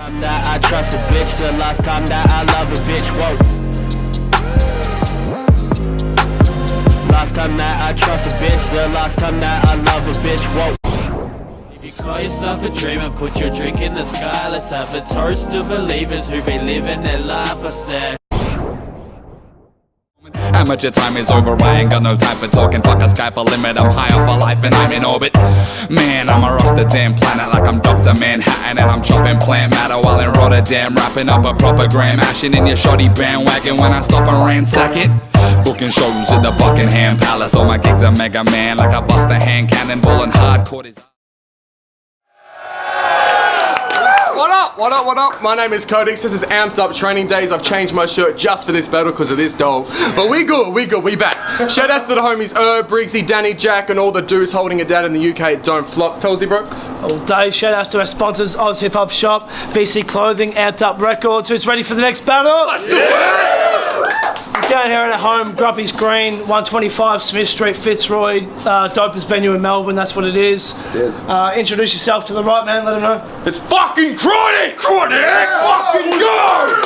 That I trust a bitch, the last time that I love a bitch, whoa. Last time that I trust a bitch, the last time that I love a bitch, whoa. If you call yourself a dreamer, put your drink in the sky. Let's have a toast to believers who be living their life, I said. Amateur time is over, I ain't got no time for talking. Fuck a Skype limit, I'm high off a life and I'm in orbit. Man, I'ma rock the damn planet like I'm Dr. Manhattan. And I'm chopping plant matter while in Rotterdam, wrapping up a proper gram, ashing in your shoddy bandwagon when I stop and ransack it. Booking shows at the Buckingham Palace, all my gigs are Mega Man, like I bust a hand cannonball and hardcore is. What up, what up, what up? My name is Codex, this is Amped Up Training Days. I've changed my shirt just for this battle because of this doll. But we good, we back. Shout out to the homies Briggsy, Danny, Jack, and all the dudes holding it down in the UK. Don't flop. Tellsy, bro. All day. Shout outs to our sponsors, Oz Hip Hop Shop, VC Clothing, Amped Up Records. Who's ready for the next battle? Let's do it! Down here at home, Grumpy's Green, 125 Smith Street, Fitzroy. Dopest venue in Melbourne, that's what it is. Yes. Introduce yourself to the right man, let him know. It's fucking Cronik! Fucking go!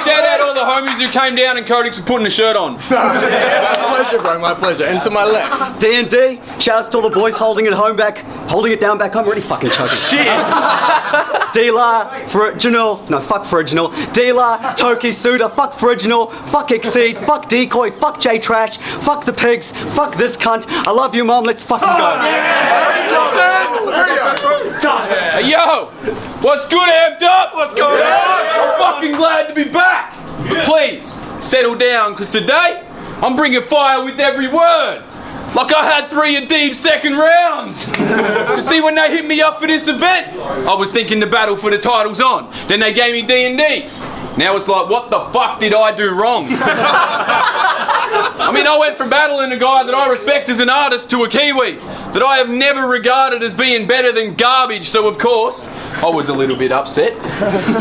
Shout out all the homies who came down and Codex for putting a shirt on. My pleasure, bro, my pleasure. And to my left. DND, shouts to all the boys holding it down back home, already fucking choking. Shit! Dealer, Original, no, fuck Original. Dealer, Toki Suda, fuck Original, fuck Exceed, fuck Decoy, fuck J-Trash, fuck the pigs, fuck this cunt. I love you, Mom, let's fucking go. Hey, yo! What's good, Amped Up? What's going on? I'm fucking glad to be back. But please, settle down, because today, I'm bringing fire with every word. Like I had 3 deep second rounds. You see, when they hit me up for this event, I was thinking the battle for the title's on. Then they gave me D&D. Now it's like, what the fuck did I do wrong? I mean, I went from battling a guy that I respect as an artist to a Kiwi that I have never regarded as being better than garbage, so of course, I was a little bit upset.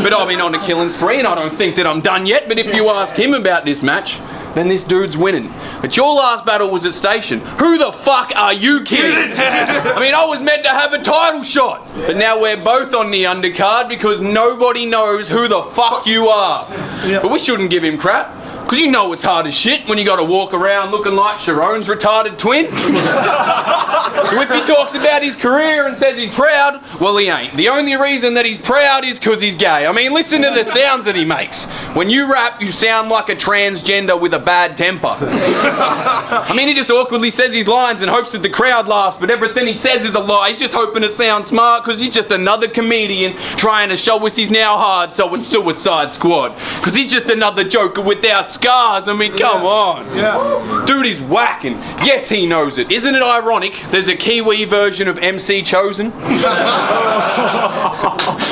But I've been on a killing spree and I don't think that I'm done yet, but if you ask him about this match, then this dude's winning. But your last battle was at Station. Who the fuck are you kidding? I mean, I was meant to have a title shot. But now we're both on the undercard because nobody knows who the fuck you are. Yep. But we shouldn't give him crap. Because you know it's hard as shit when you got to walk around looking like Sharon's retarded twin. So if he talks about his career and says he's proud, well, he ain't. The only reason that he's proud is because he's gay. I mean, listen to the sounds that he makes. When you rap, you sound like a transgender with a bad temper. I mean, he just awkwardly says his lines and hopes that the crowd laughs, but everything he says is a lie. He's just hoping to sound smart because he's just another comedian trying to show us he's now hard, so it's Suicide Squad. Because he's just another joker without scars. I mean, come on. Yeah. Dude is whacking. Yes, he knows it. Isn't it ironic there's a Kiwi version of MC Chosen?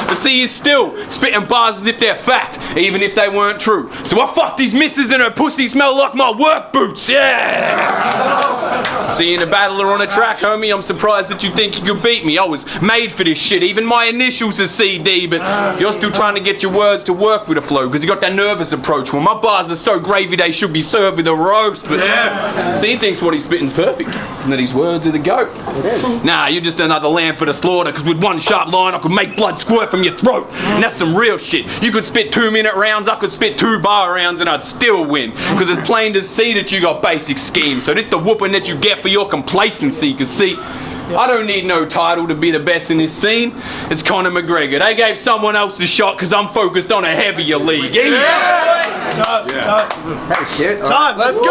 But see, he's still spitting bars as if they're fact, even if they weren't true. So I fucked his missus and her pussy smell like my work boots. Yeah! See, in a battler on a track, homie, I'm surprised that you think you could beat me. I was made for this shit. Even my initials are CD, but you're still trying to get your words to work with a flow because you got that nervous approach. Well, my bars are so gravy they should be served with a roast, but see, he thinks what he's spitting's perfect and that his words are the goat. Nah, you're just another lamb for the slaughter, because with one sharp line I could make blood squirt from your throat, and that's some real shit. You could spit 2-minute rounds, I could spit 2-bar rounds, and I'd still win, because it's plain to see that you got basic schemes. So this the whooping that you get for your complacency, because see, I don't need no title to be the best in this scene. It's Conor McGregor. They gave someone else a shot because I'm focused on a heavier league. That was cute. Time. Let's go!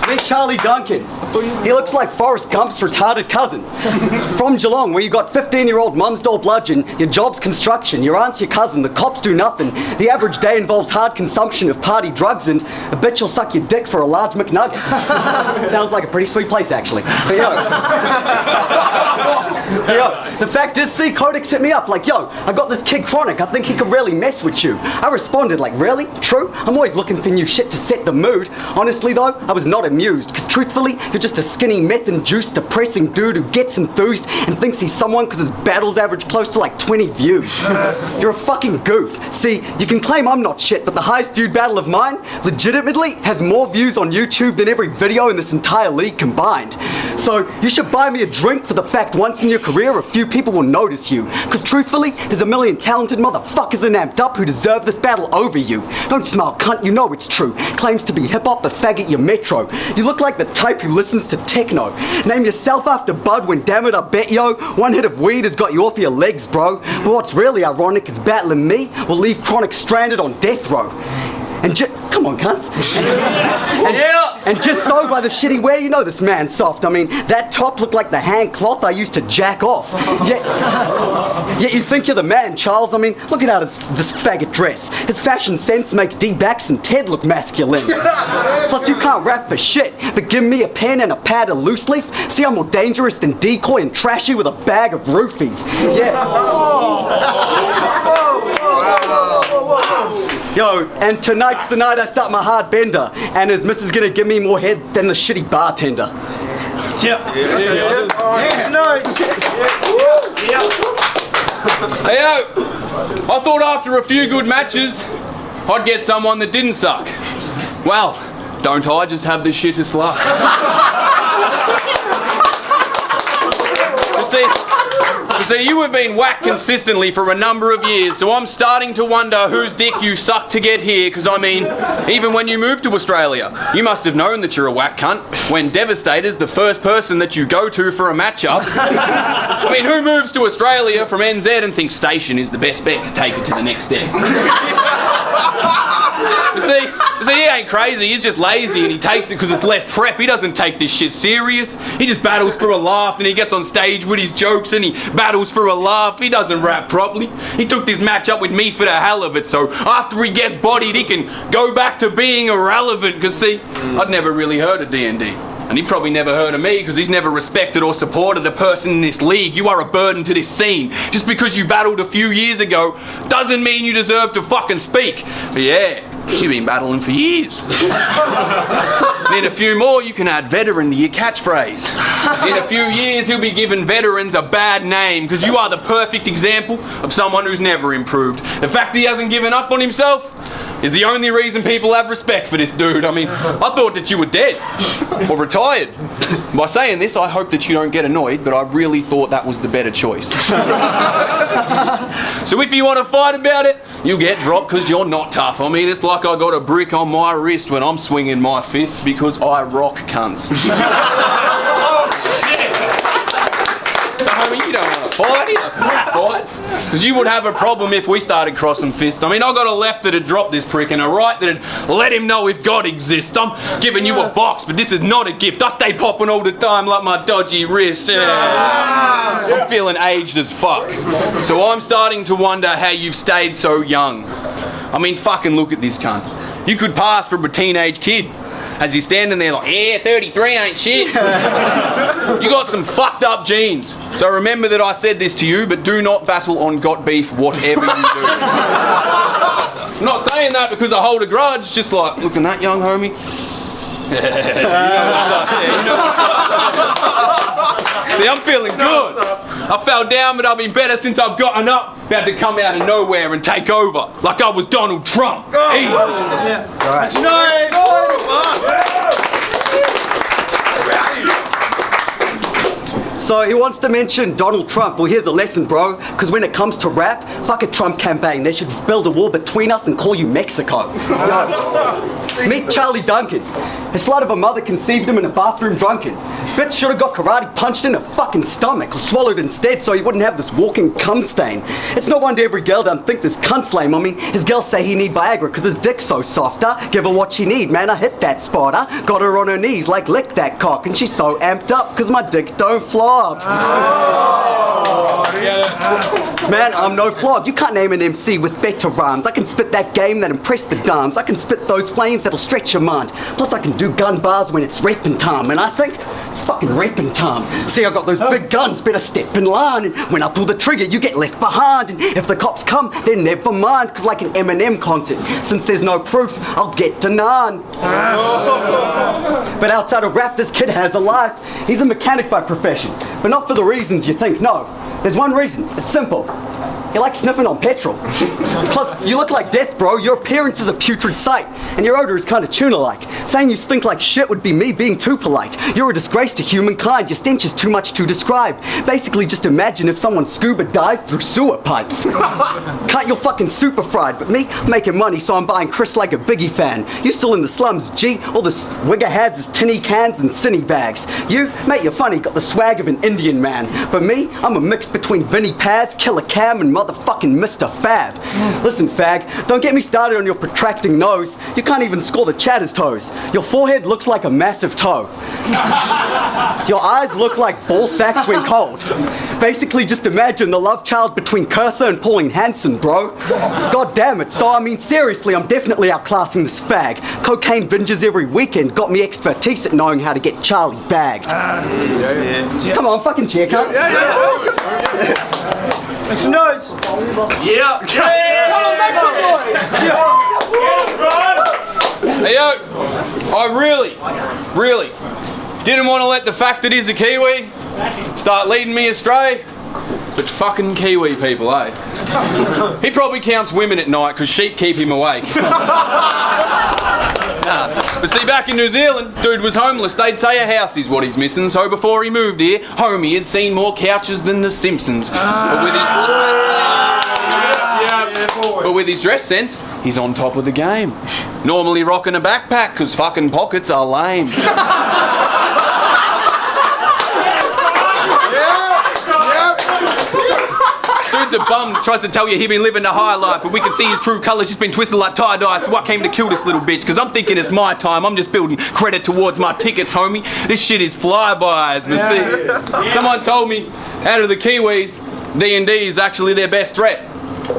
Meet Charlie Duncan. He looks like Forrest Gump's retarded cousin. From Geelong, where you got 15-year-old mum's doll bludgeon, your job's construction, your aunt's your cousin, the cops do nothing. The average day involves hard consumption of party drugs, and a bitch will suck your dick for a large McNuggets. Sounds like a pretty sweet place, actually. But yo, the fact is, see, Codex hit me up like, yo, I got this kid Cronik, I think he could really mess with you. I responded like, really? True? I'm always looking for new shit to set the mood. Honestly though, I was not amused, because truthfully, you're just a skinny meth-induced depressing dude who gets enthused and thinks he's someone because his battles average close to like 20 views. You're a fucking goof. See, you can claim I'm not shit, but the highest viewed battle of mine legitimately has more views on YouTube than every video in this entire league combined. So you should buy me a drink for the fact once in your career career, a few people will notice you. Cause truthfully, there's a million talented motherfuckers in Amped Up who deserve this battle over you. Don't smile, cunt, you know it's true. Claims to be hip-hop, but faggot, you're metro. You look like the type who listens to techno. Name yourself after Bud when damn it I bet yo, one hit of weed has got you off your legs, bro. But what's really ironic is battling me will leave Cronik stranded on death row. And come on, cunts. And just so by the shit he wear, you know this man's soft. I mean, that top looked like the hand cloth I used to jack off. Yet you think you're the man, Charles. I mean, look at how this faggot dress. His fashion sense make D-Backs and Ted look masculine. Plus, you can't rap for shit, but give me a pen and a pad of loose leaf. See, I'm more dangerous than Decoy and Trashy with a bag of roofies. Yo, and tonight's the night I start my hard bender, and his missus gonna give me more head than the shitty bartender. Hey, yo, I thought after a few good matches, I'd get someone that didn't suck. Well, don't I just have the shittest luck? You see, you have been whacked consistently for a number of years, so I'm starting to wonder whose dick you sucked to get here, because I mean, even when you moved to Australia, you must have known that you're a whack cunt when Devastator's the first person that you go to for a matchup. I mean, who moves to Australia from NZ and thinks Station is the best bet to take it to the next step? You see, he ain't crazy, he's just lazy and he takes it because it's less prep. He doesn't take this shit serious. He just battles for a laugh and he gets on stage with his jokes and he battles for a laugh. He doesn't rap properly. He took this match up with me for the hell of it, so after he gets bodied, he can go back to being irrelevant. Because see, I'd never really heard of DND. And he probably never heard of me because he's never respected or supported a person in this league. You are a burden to this scene. Just because you battled a few years ago doesn't mean you deserve to fucking speak. But yeah, you've been battling for years. And in a few more, you can add veteran to your catchphrase. In a few years, he'll be giving veterans a bad name because you are the perfect example of someone who's never improved. The fact he hasn't given up on himself is the only reason people have respect for this dude. I mean, I thought that you were dead or retired. By saying this, I hope that you don't get annoyed, but I really thought that was the better choice. So if you want to fight about it, you'll get dropped because you're not tough. I mean, it's like I got a brick on my wrist when I'm swinging my fist because I rock cunts. You don't want to fight, he doesn't want to fight. Because you would have a problem if we started crossing fists. I mean, I got a left that'd drop this prick and a right that'd let him know if God exists. I'm giving you a box, but this is not a gift. I stay popping all the time like my dodgy wrist. I'm feeling aged as fuck. So I'm starting to wonder how you've stayed so young. I mean, fucking look at this cunt. You could pass for a teenage kid. As he's standing there like, yeah, 33 ain't shit. You got some fucked up genes. So remember that I said this to you, but do not battle on got beef, whatever you do. I'm not saying that because I hold a grudge, just like, look at that young homie. See, I'm feeling good. I fell down, but I've been better since I've gotten up. About to come out of nowhere and take over, like I was Donald Trump. Easy. Yeah. All right. So he wants to mention Donald Trump. Well, here's a lesson, bro. Because when it comes to rap, fuck a Trump campaign. They should build a wall between us and call you Mexico. Meet Charlie Duncan. His slut of a mother conceived him in a bathroom drunken. Bitch should have got karate punched in her fucking stomach or swallowed instead so he wouldn't have this walking cum stain. It's no wonder every girl don't think this cunt's lame. I mean, his girls say he need Viagra because his dick's so soft. Give her what she need, man. I hit that spot. Got her on her knees like lick that cock. And she's so amped up because my dick don't flop. Man, I'm no flog. You can't name an MC with better rhymes. I can spit that game that impress the dimes. I can spit those flames that'll stretch your mind. Plus I can do gun bars when it's reppin' time. And I think it's fucking reppin' time. See, I got those big guns, better step in line. And when I pull the trigger, you get left behind. And if the cops come, then never mind. Cause like an Eminem concert, since there's no proof, I'll get to none. But outside of rap, this kid has a life. He's a mechanic by profession, but not for the reasons you think, no. There's one reason, it's simple. He likes sniffing on petrol. Plus, you look like death, bro. Your appearance is a putrid sight, and your odor is kind of tuna-like. Saying you stink like shit would be me being too polite. You're a disgrace. disgrace to humankind. Your stench is too much to describe. Basically, just imagine if someone scuba dived through sewer pipes. Can't you're fucking super fried, but me, I'm making money, so I'm buying Chris like a Biggie fan. You still in the slums, G? All this wigger has is tinny cans and cinny bags. You, mate, you're funny, got the swag of an Indian man. But me, I'm a mix between Vinnie Paz, Killer Cam, and motherfucking Mr. Fab. Listen, fag, don't get me started on your protracting nose. You can't even score the chatter's toes. Your forehead looks like a massive toe. Your eyes look like ball sacks when cold. Basically, just imagine the love child between Cursor and Pauline Hanson, bro. God damn it. So, I mean, seriously, I'm definitely outclassing this fag. Cocaine binges every weekend got me expertise at knowing how to get Charlie bagged. Come on, fucking cheer, cunt. Make some noise. Yeah. Hey, yo, I really didn't want to let the fact that he's a Kiwi start leading me astray. But fucking Kiwi people, eh? He probably counts women at night because sheep keep him awake. But see, back in New Zealand, dude was homeless. They'd say a house is what he's missing. So before he moved here, homie had seen more couches than the Simpsons. But with his dress sense, he's on top of the game. Normally rocking a backpack because fucking pockets are lame. Dude's a bum, tries to tell you he been living the high life, but we can see his true colours just been twisted like tie-dye. So I came to kill this little bitch, because I'm thinking it's my time. I'm just building credit towards my tickets, homie. This shit is flybys, but see, someone told me out of the Kiwis, DND is actually their best threat.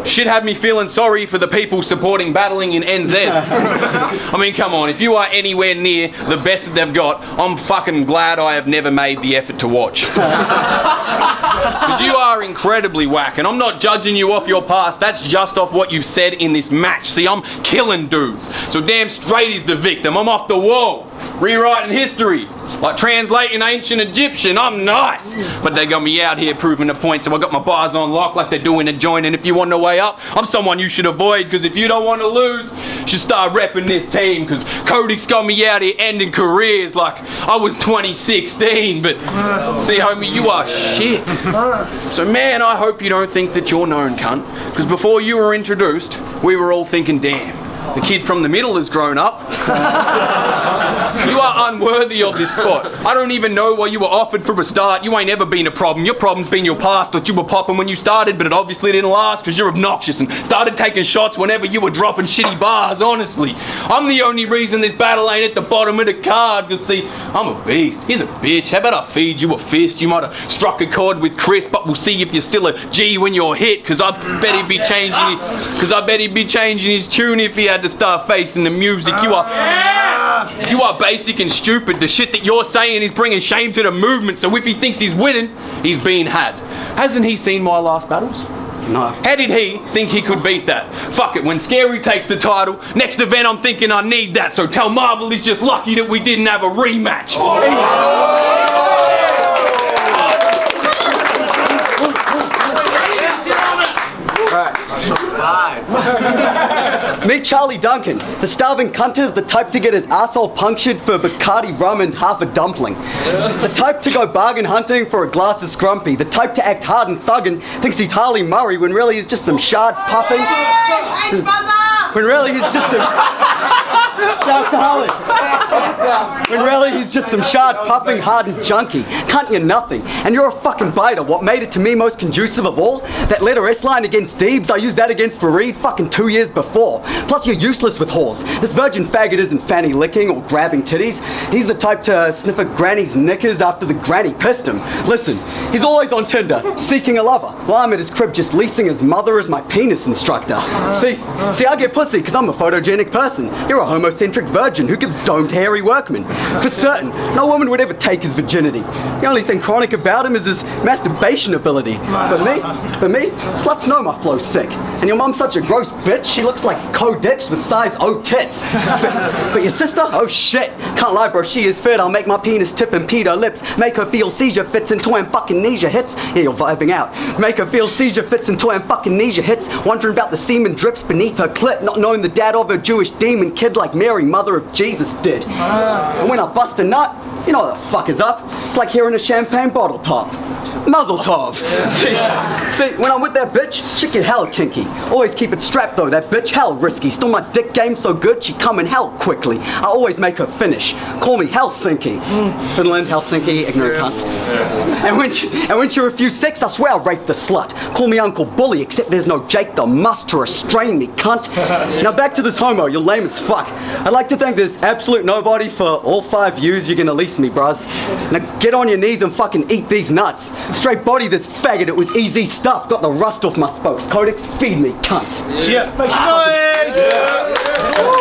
Shit had me feeling sorry for the people supporting battling in NZ. I mean, come on, if you are anywhere near the best that they've got, I'm fucking glad I have never made the effort to watch. Because you are incredibly whack, and I'm not judging you off your past, that's just off what you've said in this match. See, I'm killing dudes, so damn straight is the victim. I'm off the wall, rewriting history. Like translating ancient Egyptian, I'm nice. But they got me out here proving a point, so I got my bars on lock like they're doing a joint. And if you want the way up, I'm someone you should avoid, because if you don't want to lose, you should start repping this team, because Konik's got me out here ending careers like I was 2016. But see, homie, you are shit. So man, I hope you don't think that you're known, cunt, because before you were introduced, we were all thinking, damn, the kid from the middle has grown up. You are unworthy of this spot. I don't even know why you were offered from a start. You ain't ever been a problem. Your problem's been your past that you were popping when you started, but it obviously didn't last because you're obnoxious and started taking shots whenever you were dropping shitty bars, honestly. I'm the only reason this battle ain't at the bottom of the card, because see, I'm a beast. He's a bitch. How about I feed you a fist? You might have struck a chord with Chris, but we'll see if you're still a G when you're hit, because I bet he'd be changing his tune if he had to start facing the music. You are basic and stupid. The shit that you're saying is bringing shame to the movement, so if he thinks he's winning, he's being had. Hasn't he seen my last battles? No. How did he think he could beat that? Fuck it, when Scary takes the title, next event I'm thinking I need that, so tell Marvel he's just lucky that we didn't have a rematch. Meet Charlie Duncan. The starving cunter is the type to get his asshole punctured for Bacardi rum and half a dumpling. The type to go bargain hunting for a glass of scrumpy. The type to act hard and thuggin', thinks he's Harley Murray when really he's just some shard puffing. When really he's just some... Shouts to Harley. When really he's just some shard puffing hardened junkie. Cunt, you're nothing. And you're a fucking biter. What made it to me most conducive of all? That letter S line against Deebs, I used that against Fareed fucking 2 years before. Plus you're useless with whores. This virgin faggot isn't fanny licking or grabbing titties. He's the type to sniff a granny's knickers after the granny pissed him. Listen, he's always on Tinder, seeking a lover. While I'm at his crib just leasing his mother as my penis instructor. See, I get pussy because I'm a photogenic person. You're a homocentric virgin who gives domed hairy workmen. For certain, no woman would ever take his virginity. The only thing chronic about him is his masturbation ability. But me, sluts know my flow's sick. And your mum's such a gross bitch, she looks like co-dicks with size O tits. But your sister? Oh shit. Can't lie, bro, she is fit. I'll make my penis tip and pee her lips. Make her feel seizure fits until I'm fucking amnesia hits. Yeah, you're vibing out. Make her feel seizure fits until I'm fucking amnesia hits. Wondering about the semen drips beneath her clit. Not knowing the dad of her Jewish demon kid like Mary, mother of Jesus, did. And when I bust a nut, You know what the fuck is up. It's like hearing a champagne bottle pop. Muzzle tov. See, when I'm with that bitch, she get hell kinky. Always keep it strapped though, that bitch hell risky. Still my dick game so good, she come in hell quickly. I always make her finish. Call me Helsinki. Finland, Helsinki, ignorant cunts. And when she refuse sex, I swear I'll rape the slut. Call me Uncle Bully, except there's no Jake the Must to restrain me, cunt. Now back to this homo, you're lame as fuck. I'd like to thank this absolute nobody for all 5 views you can lease me, bruz. Now get on your knees and fucking eat these nuts. Straight body this faggot, it was easy stuff. Got the rust off my spokes. Codex, feed me, cunts. Yeah, make some noise!